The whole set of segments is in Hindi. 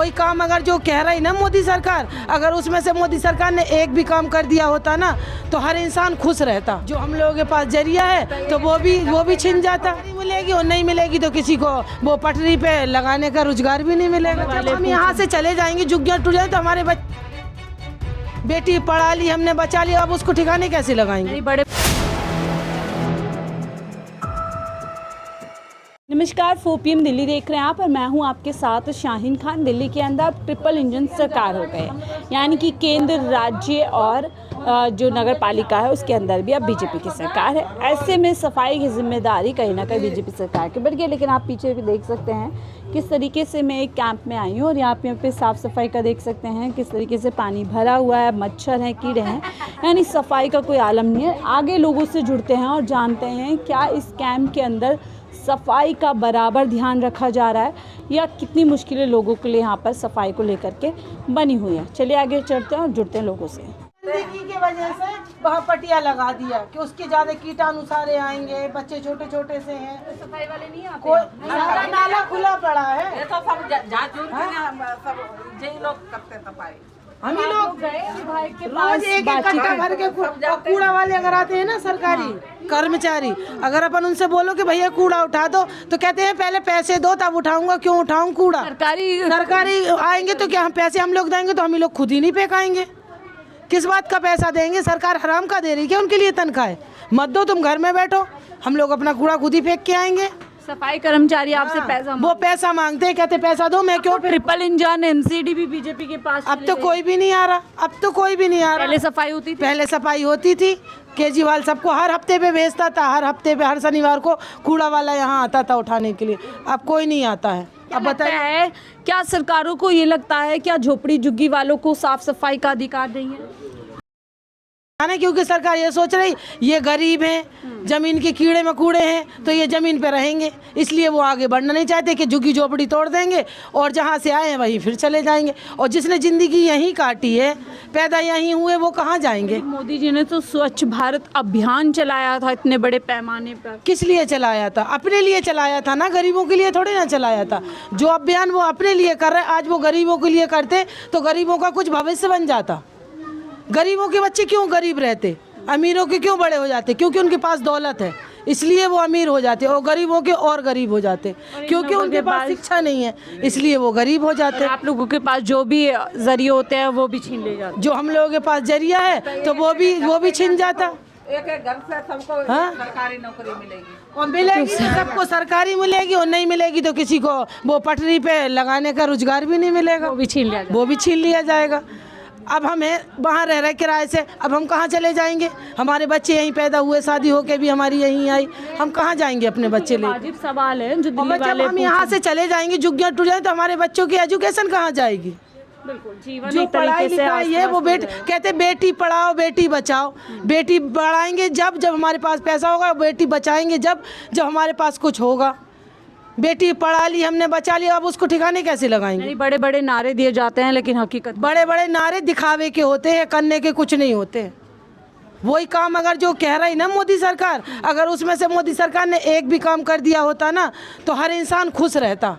कोई काम अगर जो कह रही ना मोदी सरकार, अगर उसमें से मोदी सरकार ने एक भी काम कर दिया होता ना तो हर इंसान खुश रहता। जो हम लोगों के पास जरिया है तो वो भी छिन जाता। नहीं मिलेगी और नहीं मिलेगी तो किसी को वो पटरी पे लगाने का रोजगार भी नहीं मिलेगा। जब हम यहाँ से चले जाएंगे जुग्गियाँ टूट जाए तो हमारे बेटी पढ़ा ली हमने बचा लिया, अब उसको ठिकाने कैसे लगाएंगे। बड़े नमस्कार, 4 PM दिल्ली देख रहे हैं आप और मैं हूं आपके साथ शाहीन खान। दिल्ली के अंदर ट्रिपल इंजन सरकार हो गए, यानी कि केंद्र, राज्य और जो नगर पालिका है उसके अंदर भी अब बीजेपी की सरकार है। ऐसे में सफाई की जिम्मेदारी कहीं ना कहीं बीजेपी सरकार की बढ़ गई। लेकिन आप पीछे भी देख सकते हैं किस तरीके से मैं एक कैंप में आई हूँ और यहाँ पे साफ़ सफाई का देख सकते हैं किस तरीके से पानी भरा हुआ है, मच्छर हैं, कीड़े हैं, यानी सफाई का कोई आलम नहीं है। आगे लोगों से जुड़ते हैं और जानते हैं क्या इस कैंप के अंदर सफाई का बराबर ध्यान रखा जा रहा है या कितनी मुश्किलें लोगों के लिए यहाँ पर सफाई को लेकर के बनी हुई है। चलिए आगे चढ़ते हैं और जुड़ते हैं लोगों से। गंदगी की वजह से वहाँ पटिया लगा दिया कि उसके ज्यादा कीटाणु सारे आएंगे, बच्चे छोटे छोटे से हैं, सफाई वाले नहीं आते, कोई नाला खुला पड़ा है। ये तो सब सब यही लोग करते सफाई। हम ही लोग विभाग के रोज एक कट्टा भर के कूड़ा वाले अगर आते हैं ना सरकारी कर्मचारी, अगर अपन उनसे बोलो कि भैया कूड़ा उठा दो तो कहते हैं पहले पैसे दो तब उठाऊंगा। क्यों उठाऊं कूड़ा? सरकारी आएंगे तो क्या हम पैसे हम लोग देंगे तो हम ही लोग खुद ही नहीं फेंकाएंगे। किस बात का पैसा देंगे? सरकार हराम का दे रही क्या उनके लिए तनख्वाह? मत दो, तुम घर में बैठो, हम लोग अपना कूड़ा खुद ही फेंक के आएंगे। सफाई कर्मचारी आपसे पैसा वो पैसा मांगते हैं, कहते पैसा दो, मैं क्यों? ट्रिपल इंजन MCD भी बीजेपी के पास अब तो कोई भी नहीं आ रहा, अब तो कोई भी नहीं आ रहा। पहले सफाई होती थी, पहले सफाई होती थी। केजरीवाल सबको हर हफ्ते पे भेजता था, हर हफ्ते पे हर शनिवार को कूड़ा वाला यहाँ आता था उठाने के लिए। अब कोई नहीं आता है। अब बताइए, क्या सरकारों को ये लगता है क्या झोपड़ी झुग्गी वालों को साफ सफाई का अधिकार नहीं है? क्योंकि सरकार ये सोच रही ये गरीब हैं, जमीन के कीड़े मकोड़े हैं तो ये जमीन पे रहेंगे, इसलिए वो आगे बढ़ना नहीं चाहते कि झुग्गी झोपड़ी तोड़ देंगे और जहाँ से आए हैं वहीं फिर चले जाएंगे। और जिसने जिंदगी यहीं काटी है, पैदा यहीं हुए, वो कहाँ जाएंगे? मोदी जी ने तो स्वच्छ भारत अभियान चलाया था इतने बड़े पैमाने पर। किस लिए चलाया था? अपने लिए चलाया था ना, गरीबों के लिए थोड़ी ना चलाया था। जो अभियान वो अपने लिए कर रहे, आज वो गरीबों के लिए करते तो गरीबों का कुछ भविष्य बन जाता। गरीबों के बच्चे क्यों गरीब रहते, अमीरों के क्यों बड़े हो जाते? क्योंकि उनके पास दौलत है, इसलिए वो अमीर हो जाते, और गरीबों के और गरीब हो जाते। क्योंकि उनके पास शिक्षा नहीं है, इसलिए वो गरीब हो जाते। आप लोगों के पास जो भी जरिए होते हैं वो भी छीन ले जाते। जो हम लोगों के पास जरिया है तो वो भी छिन जाता। एक एक घर से सबको सरकारी नौकरी मिलेगी और मिलेगी तो सबको सरकारी मिलेगी और नहीं मिलेगी तो किसी को वो पटरी पे लगाने का रोजगार भी नहीं मिलेगा, वो भी छीन लिया जाएगा। अब हमें वहाँ रह रहे किराए से, अब हम कहाँ चले जाएंगे? हमारे बच्चे यहीं पैदा हुए, शादी होके भी हमारी यहीं आई, हम कहाँ जाएंगे अपने बच्चे ले? वाजिब सवाल है जो दिल्ली जब वाले हम यहाँ से चले जाएंगे, जुग्गियाँ टूट जाए तो हमारे बच्चों की एजुकेशन कहाँ जाएगी? बिल्कुल, जीवन जो पढ़ाई लिखाई है वो कहते बेटी पढ़ाओ बेटी बचाओ। बेटी पढ़ाएंगे जब हमारे पास पैसा होगा, बेटी बचाएंगे जब हमारे पास कुछ होगा। बेटी पढ़ा ली हमने बचा लिया, अब उसको ठिकाने कैसे लगाएंगे? बड़े बड़े नारे दिए जाते हैं लेकिन हकीकत बड़े बड़े नारे दिखावे के होते हैं, करने के कुछ नहीं होते। वही काम अगर जो कह रही ना मोदी सरकार, अगर उसमें से मोदी सरकार ने एक भी काम कर दिया होता ना तो हर इंसान खुश रहता।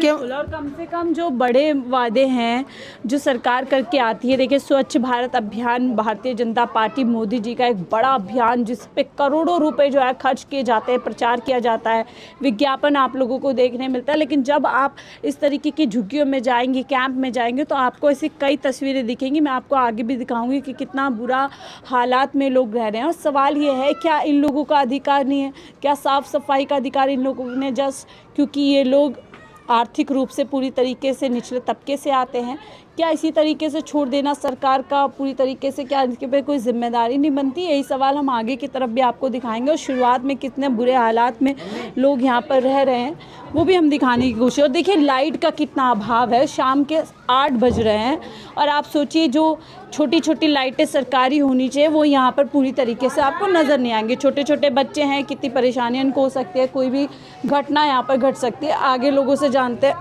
और कम से कम जो बड़े वादे हैं जो सरकार करके आती है, देखिए स्वच्छ भारत अभियान, भारतीय जनता पार्टी मोदी जी का एक बड़ा अभियान जिस पे करोड़ों रुपए जो है खर्च किए जाते हैं, प्रचार किया जाता है, विज्ञापन आप लोगों को देखने मिलता है। लेकिन जब आप इस तरीके की झुग्गियों में जाएंगे, कैंप में जाएंगे तो आपको ऐसी कई तस्वीरें दिखेंगी। मैं आपको आगे भी दिखाऊंगी कि कितना बुरा हालात में लोग रह रहे हैं। और सवाल ये है, क्या इन लोगों का अधिकार नहीं है? क्या साफ़ सफाई का अधिकार इन लोगों ने जस्ट क्योंकि ये लोग आर्थिक रूप से पूरी तरीके से निचले तबके से आते हैं, क्या इसी तरीके से छोड़ देना सरकार का पूरी तरीके से, क्या इनके पे कोई जिम्मेदारी नहीं बनती? यही सवाल हम आगे की तरफ भी आपको दिखाएंगे। और शुरुआत में कितने बुरे हालात में लोग यहाँ पर रह रहे हैं वो भी हम दिखाने की कोशिश। और देखिए लाइट का कितना अभाव है, शाम के 8 बज रहे हैं और आप सोचिए जो छोटी छोटी लाइटें सरकारी होनी चाहिए वो यहाँ पर पूरी तरीके से आपको नज़र नहीं आएंगे। छोटे छोटे बच्चे हैं, कितनी परेशानियाँ इनको हो सकती है, कोई भी घटना यहाँ पर घट सकती है। आगे लोगों से जानते हैं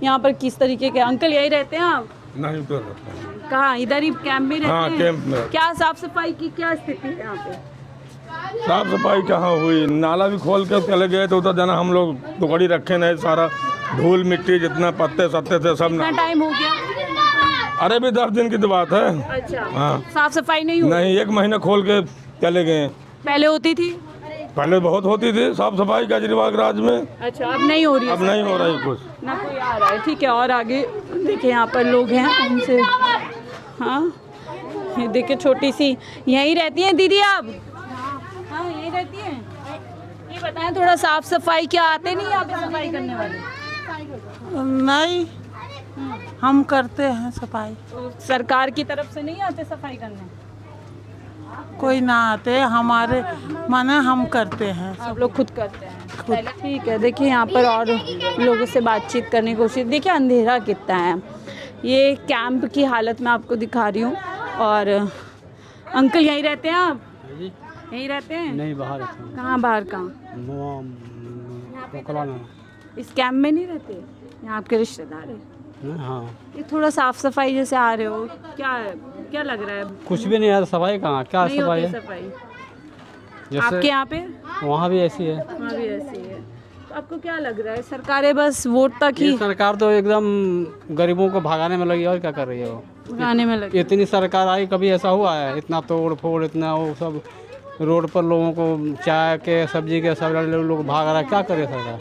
यहाँ पर किस तरीके के। अंकल यही रहते हैं आप? नहीं तो कहाँ? इधर ही कैंप में रहते हाँ, हैं? कैंप में। क्या साफ सफाई की क्या स्थिति है यहाँ पे? साफ सफाई कहाँ हुई? नाला भी खोल के चले गए तो उधर जाना हम लोग दुकड़ी रखे नहीं, सारा धूल मिट्टी जितना पत्ते सत्ते थे सब कितना टाइम हो गया? अरे भी 10 दिन की तो बात है। अच्छा, हाँ। साफ सफाई नहीं हुई? नहीं, 1 महीना खोल के चले गए। पहले होती थी? पहले बहुत होती थी साफ सफाई केजरीवाल राज में। अच्छा, अब नहीं हो रही है? अब नहीं हो रहा है कुछ, ना कोई आ रहा है। ठीक है, और आगे देखिए यहाँ पर लोग हैं उनसे। हाँ, ये देखिए छोटी सी यहीं रहती हैं दीदी आप? हाँ, यहीं रहती हैं। ये बताएं थोड़ा साफ सफाई क्या आते नहीं यहाँ पे सफाई करने वाले? नहीं, हम करते हैं सफाई। तो सरकार की तरफ से नहीं आते सफाई करने? कोई ना आते, हमारे माने हम करते हैं। आप लोग खुद करते हैं? ठीक है, देखिए यहाँ पर और लोगों से बातचीत करने की कोशिश। देखिए अंधेरा कितना है। ये कैंप की हालत मैं आपको दिखा रही हूँ। और अंकल यहीं रहते हैं आप? यहीं रहते हैं? नहीं, बाहर रहते हैं। कहाँ बाहर? कहाँ? इस कैंप में नहीं रहते? यहाँ आपके रिश्तेदार है? हाँ, ये थोड़ा साफ सफाई जैसे आ रहे हो, क्या लग रहा है? कुछ भी नहीं है। सफाई कहाँ, क्या नहीं सफाई होती है? सफाई जैसे आपके यहाँ पे? वहाँ भी ऐसी है। वहाँ भी ऐसी है। तो आपको क्या लग रहा है, सरकारें बस वोट तक ही ये सरकार तो एकदम गरीबों को भगाने में लगी, और क्या कर रही है वो? गाने में लगे? इतनी सरकार आई, कभी ऐसा हुआ है? इतना तोड़ फोड़, इतना वो सब रोड पर लोगों को चाय के सब्जी के सब लोग भाग रहा है। क्या करे सरकार?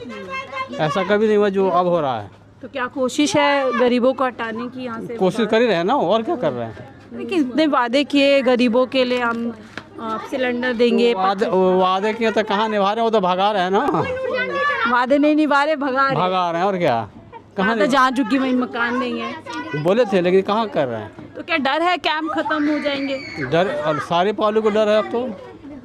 ऐसा कभी नहीं हुआ जो अब हो रहा है। तो क्या कोशिश है गरीबों को हटाने की यहाँ से? कोशिश कर ही रहे हैं ना, और क्या कर रहे हैं? देखिए इतने वादे किए गरीबों के लिए, हम सिलेंडर देंगे। वादे किए तो कहाँ निभा रहे हैं? वो तो भगा रहे हैं ना। वादे नहीं निभा रहे, भगा रहे हैं, और क्या? कहाँ तो जहाँ झुकी वहीं मकान देंगे बोले थे, लेकिन कहाँ कर रहे हैं? तो क्या डर है कैंप खत्म हो जाएंगे? डर, और सारे पालू को डर है अब तो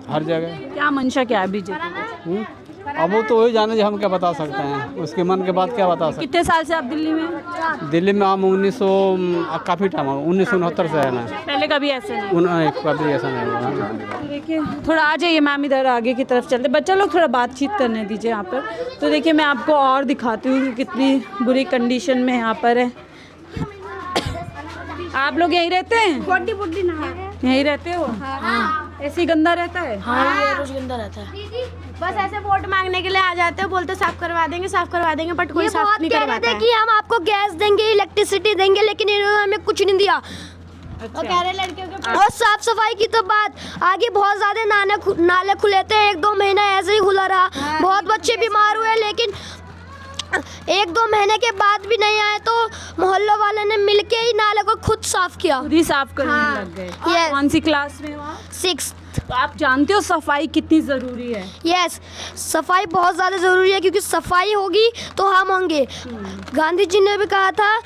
हर जगह। क्या मंशा क्या है बीजेपी? अब वो तो वही जाने, जो हम क्या बता सकते हैं, उसके मन के बाद क्या बता सकते कितने साल से आप दिल्ली में? दिल्ली में हम 1900 काफ़ी टाइम 1969 से है ना। पहले कभी ऐसे नहीं? कभी ऐसा नहीं हुआ। देखिए थोड़ा आ जाइए मैम, इधर आगे की तरफ चलते। बच्चा लोग थोड़ा बातचीत करने दीजिए यहाँ पर। तो देखिए मैं आपको और दिखाती हूँ कि कितनी बुरी कंडीशन में यहाँ पर है। आप लोग यहीं रहते हैं? यहीं रहते हो? ऐसे ही गंदा रहता है? हाँ, ये रोज गंदा रहता है। बस ऐसे वोट मांगने के लिए आ जाते हैं, बोलते साफ करवा देंगे, बट कोई साफ नहीं करवाता है। कि हम आपको गैस देंगे, इलेक्ट्रिसिटी देंगे, लेकिन इन्होंने हमें कुछ नहीं दिया। अच्छा। और कह रहे लड़कियों के और साफ सफाई की तो बात आगे, बहुत ज्यादा नाले खुले थे, 1-2 महीना ऐसे ही खुला रहा। बहुत बच्चे बीमार हुए, लेकिन 1-2 महीने के बाद भी नहीं आए, तो मोहल्ला वाले ने मिलके ही नाले को खुद साफ किया। खुद ही साफ करने हाँ। लग गए। Yes। कौन सी क्लास में हुआ? 6th। तो आप जानते हो सफाई कितनी ज़रूरी है? यस, सफाई बहुत ज़्यादा ज़रूरी है, क्योंकि सफाई होगी तो हम होंगे। गांधी जी ने भी कहा था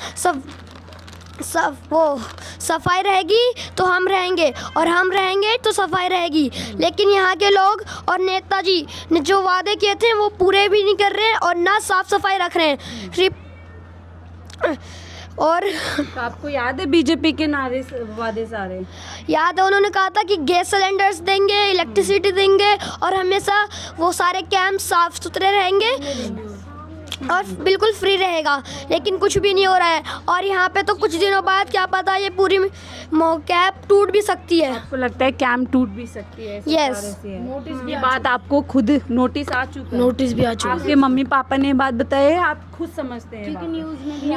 सफाई रहेगी तो हम रहेंगे, और हम रहेंगे तो सफाई रहेगी। लेकिन यहाँ के लोग और नेताजी ने जो वादे किए थे वो पूरे भी नहीं कर रहे हैं, और ना साफ सफाई रख रहे हैं सिर्फ। और तो आपको याद है बीजेपी के वादे सारे? याद है, उन्होंने कहा था कि गैस सिलेंडर्स देंगे, इलेक्ट्रिसिटी देंगे, और हमेशा वो सारे कैंप साफ सुथरे रहेंगे और बिल्कुल फ्री रहेगा। लेकिन कुछ भी नहीं हो रहा है, और यहाँ पे तो कुछ दिनों बाद क्या पता ये पूरी कैंप टूट भी सकती है। आपको लगता है कैंप टूट भी सकती है? Yes। नोटिस भी, बात आपको खुद नोटिस आ चुका है? नोटिस भी आ चुका है। आपके मम्मी पापा ने बात बताई है, आप खुद समझते हैं?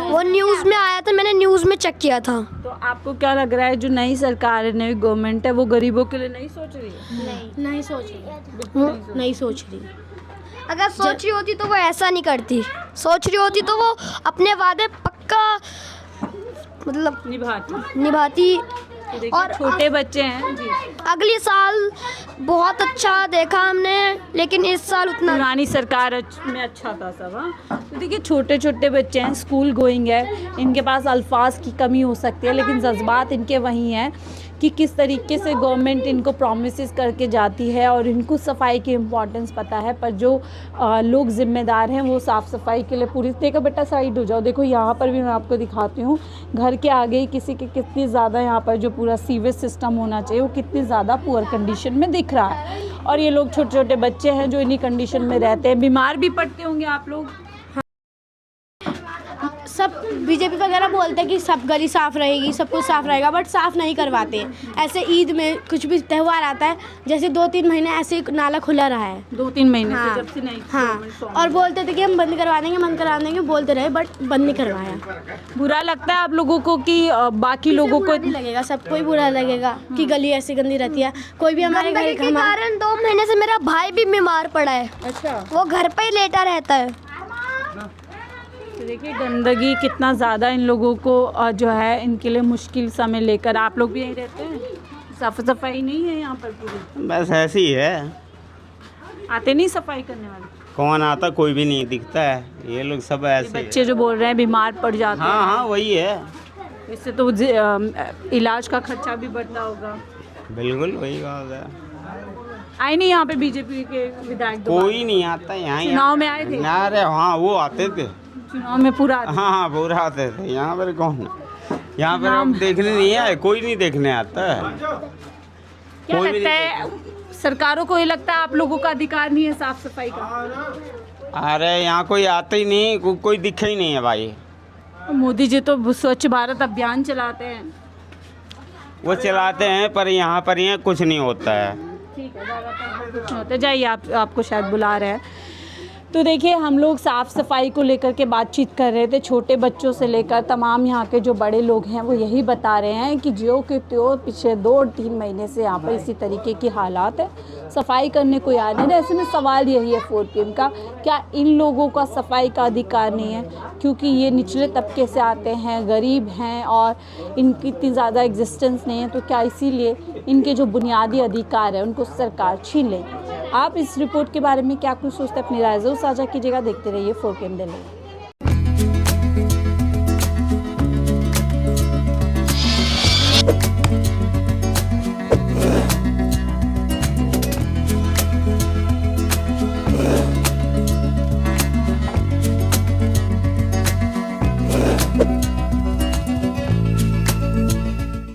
वो न्यूज़ में आया था, मैंने न्यूज़ में चेक किया था। तो आपको क्या लग रहा है जो नई सरकार है, नई गवर्नमेंट है, वो गरीबों के लिए नहीं सोच रही है? नहीं सोच रही। अगर सोच रही होती तो वो ऐसा नहीं करती। सोच रही होती तो वो अपने वादे पक्का मतलब निभाती। और छोटे बच्चे हैं जी। अगली साल बहुत अच्छा देखा हमने, लेकिन इस साल उतना। पुरानी सरकार में अच्छा था सब। हाँ, तो देखिए छोटे छोटे बच्चे हैं, स्कूल गोइंग है, इनके पास अल्फाज की कमी हो सकती है, लेकिन जज्बात इनके वही हैं कि किस तरीके से गवर्नमेंट इनको प्रॉमिसेस करके जाती है, और इनको सफाई की इम्पोर्टेंस पता है। पर जो लोग ज़िम्मेदार हैं वो साफ़ सफाई के लिए पूरी। देखो बेटा साइड हो जाओ। देखो यहाँ पर भी मैं आपको दिखाती हूँ, घर के आगे ही किसी के कितनी ज़्यादा यहाँ पर जो पूरा सीवेज सिस्टम होना चाहिए वो कितनी ज़्यादा पुअर कंडीशन में दिख रहा है। और ये लोग छोटे छोटे बच्चे हैं जो इन्हीं कंडीशन में रहते हैं। बीमार भी पड़ते होंगे आप लोग? सब बीजेपी वगैरह बोलते हैं कि सब गली साफ़ रहेगी, सब कुछ साफ़ रहेगा, बट साफ़ नहीं करवाते। ऐसे ईद में कुछ भी त्यौहार आता है, जैसे 2-3 महीने ऐसे ही नाला खुला रहा है। 2-3 महीने हाँ, से जब से नहीं हाँ, और बोलते थे कि हम बंद करवा देंगे बोलते रहे, बट बंद नहीं करवाया। बुरा लगता है आप लोगों को कि बाकी लोगों को नहीं लगेगा, सबको ही बुरा लगेगा कि गली ऐसी गंदी रहती है। कोई भी हमारे घर के कारण 2 महीने से मेरा भाई भी बीमार पड़ा है। अच्छा, वो घर पे ही लेटा रहता है। तो देखिए गंदगी कितना ज़्यादा इन लोगों को जो है इनके लिए मुश्किल समय लेकर। आप लोग भी यहीं रहते हैं, साफ सफाई नहीं है यहाँ पर पूरी? बस ऐसे ही है। आते नहीं सफाई करने वाले? कौन आता, कोई भी नहीं दिखता है। ये लोग सब ऐसे बच्चे जो बोल रहे हैं बीमार पड़ जाते हैं। हाँ वही है। इससे तो इलाज का खर्चा भी बढ़ता होगा। बिल्कुल वही बात है। आए नहीं यहाँ पे बीजेपी के विधायक? कोई नहीं आता यहाँ। चुनाव में आए थे? अरे हाँ, वो आते थे चुनाव में पूरा आते? हाँ पूरा आते थे। यहाँ पर कौन, यहाँ पर अब देखने नहीं आए, कोई नहीं देखने आता है। क्या कोई भी लगता है सरकारों को? ये लगता है आप लोगों का अधिकार नहीं है साफ सफाई का? अरे यहाँ कोई आता ही नहीं, कोई दिखा ही नहीं है भाई। मोदी जी तो स्वच्छ भारत अभियान चलाते हैं। वो चलाते हैं पर यहाँ पर यहाँ कुछ नहीं होता है। ठीक है, ज़्यादातर कुछ नहीं होता। जाइए, आपको शायद बुला रहे हैं। तो देखिए हम लोग साफ़ सफाई को लेकर के बातचीत कर रहे थे, छोटे बच्चों से लेकर तमाम यहाँ के जो बड़े लोग हैं वो यही बता रहे हैं कि ज्यों के त्यों पिछले 2-3 महीने से यहाँ पर इसी तरीके की हालात है, सफाई करने को याद नहीं। ऐसे में सवाल यही है 4PM का, क्या इन लोगों का सफाई का अधिकार नहीं है? क्योंकि ये निचले तबके से आते हैं, गरीब हैं और इनकी इतनी ज़्यादा एग्जिस्टेंस नहीं है, तो क्या इसीलिए इनके जो बुनियादी अधिकार है उनको सरकार छीन लेगी? आप इस रिपोर्ट के बारे में क्या कुछ सोचते हैं? अपनी राय ज़रूर साझा कीजिएगा। देखते रहिए 4PM दिल्ली।